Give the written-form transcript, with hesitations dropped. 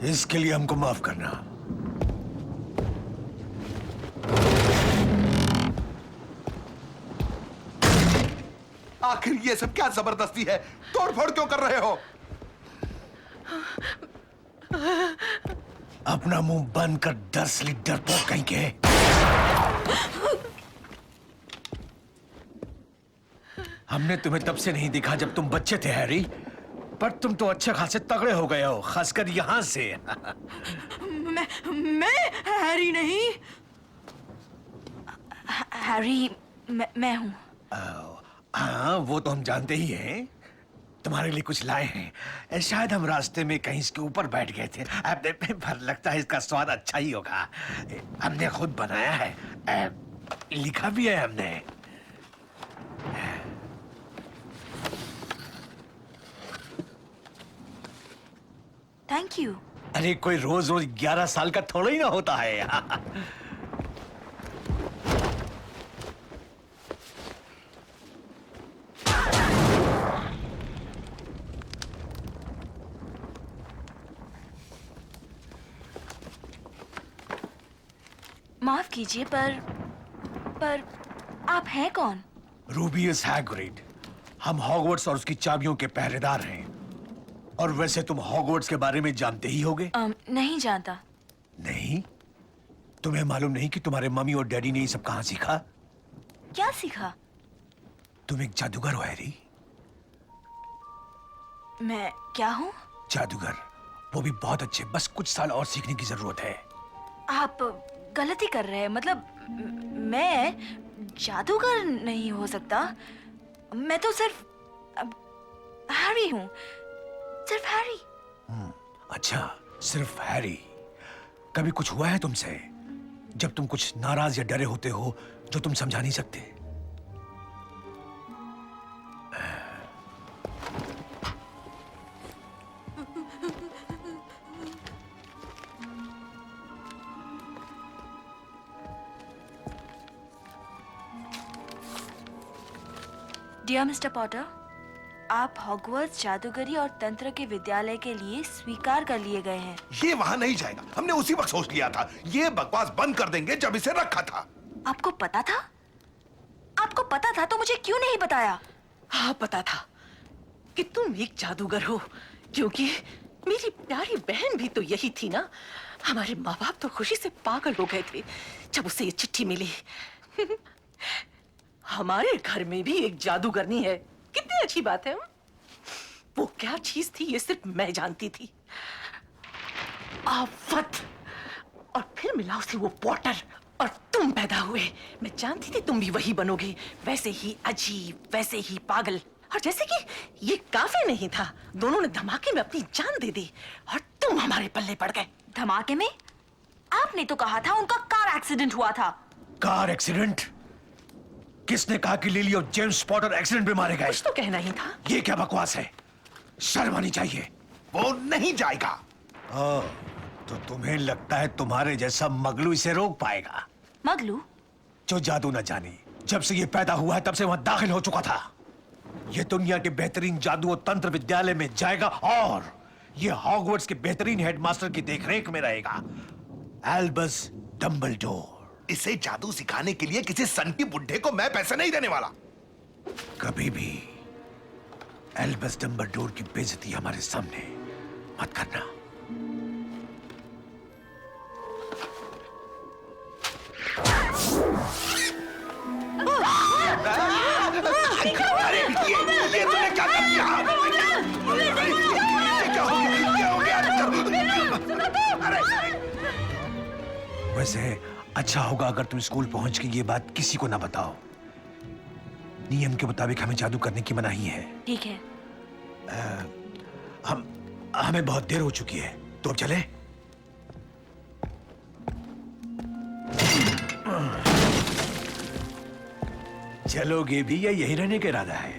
इसके लिए हमको माफ करना। आखिर ये सब क्या जबरदस्ती है? तोड़फोड़ क्यों कर रहे हो? अपना मुंह बंद कर, दरअसली डरपोक कहीं के। हमने तुम्हें तब से नहीं देखा जब तुम बच्चे थे हैरी, पर तुम तो अच्छे खासे तगड़े हो गए हो, खासकर यहां से। मैं हैरी नहीं। हैरी मैं हूं। हाँ, वो तो हम जानते ही हैं। तुम्हारे लिए कुछ लाए हैं। शायद हम रास्ते में कहीं इसके ऊपर बैठ गए थे। पर लगता है इसका स्वाद अच्छा ही होगा। हमने खुद बनाया है, लिखा भी है हमने। Thank you. अरे कोई रोज रोज 11 साल का थोड़ा ही ना होता है। माफ कीजिए, पर आप हैं कौन? रूबियस हैग्रिड। हम हॉगवर्ट्स और उसकी चाबियों के पहरेदार हैं। और वैसे तुम हॉगवर्ट्स के बारे में जानते ही होगे। नहीं जानता। नहीं? तुम्हें मालूम नहीं कि तुम्हारे मम्मी और डैडी ने ये सब कहां सीखा? क्या सीखा? तुम एक जादूगर हो हैरी। मैं क्या हूँ? जादूगर, वो भी बहुत अच्छे। बस कुछ साल और सीखने की जरूरत है। आप गलती कर रहे हैं। मतलब मैं जादूगर नहीं हो सकता। मैं तो सिर्फ हैरी हूँ, सिर्फ हैरी। अच्छा, सिर्फ हैरी। कभी कुछ हुआ है तुमसे जब तुम कुछ नाराज या डरे होते हो जो तुम समझा नहीं सकते? डियर मिस्टर पॉटर, आप हॉगवर्ट्स जादूगरी और तंत्र के विद्यालय के लिए स्वीकार कर लिए गए हैं। ये वहां नहीं जाएगा। हमने उसी वक्त सोच लिया था। ये बकवास बंद कर देंगे जब इसे रखा था। आपको पता था? आपको पता था तो मुझे क्यों नहीं बताया? हाँ, पता था कि तुम एक जादूगर हो, क्योंकि मेरी प्यारी बहन भी तो यही थी ना। हमारे माँ बाप तो खुशी से पागल हो गए थे जब उसे ये चिट्ठी मिली। हमारे घर में भी एक जादूगरनी है। कितनी अच्छी बात है। वो क्या चीज थी ये सिर्फ मैं जानती थी। आफत। और फिर मिला उसे वो पॉटर और तुम पैदा हुए। मैं जानती थी तुम भी वही बनोगे, वैसे ही अजीब, वैसे ही पागल। और जैसे कि ये काफी नहीं था, दोनों ने धमाके में अपनी जान दे दी और तुम हमारे पल्ले पड़ गए। धमाके में? आपने तो कहा था उनका कार एक्सीडेंट हुआ था। Car accident? किसने कहा कि लिली और जेम्स पॉटर एक्सीडेंट में मारे गए? कुछ तो कहना ही था। ये क्या बकवास है? शर्म आनी चाहिए। वो नहीं जाएगा। तो तुम्हें लगता है तुम्हारे जैसा मगलू इसे रोक पाएगा? मगलू? जो जादू न जाने, जब से ये पैदा हुआ है तब से वहां दाखिल हो चुका था। ये दुनिया के बेहतरीन जादू और तंत्र विद्यालय में जाएगा और ये हॉगवर्ट्स के बेहतरीन हेडमास्टर की देखरेख में रहेगा, एल्बस डंबलडोर। इसे जादू सिखाने के लिए किसी सनकी बुड्ढे को मैं पैसे नहीं देने वाला। कभी भी एल्बस डंबलडोर की बेइज्जती हमारे सामने मत करना। अरे ये तूने क्या कर दिया? क्या हो गया? वैसे अच्छा होगा अगर तुम स्कूल पहुंच के ये बात किसी को ना बताओ। नियम के मुताबिक हमें जादू करने की मनाही है। ठीक है। हमें बहुत देर हो चुकी है, तो अब चले? चलोगे भी या यही रहने का इरादा है?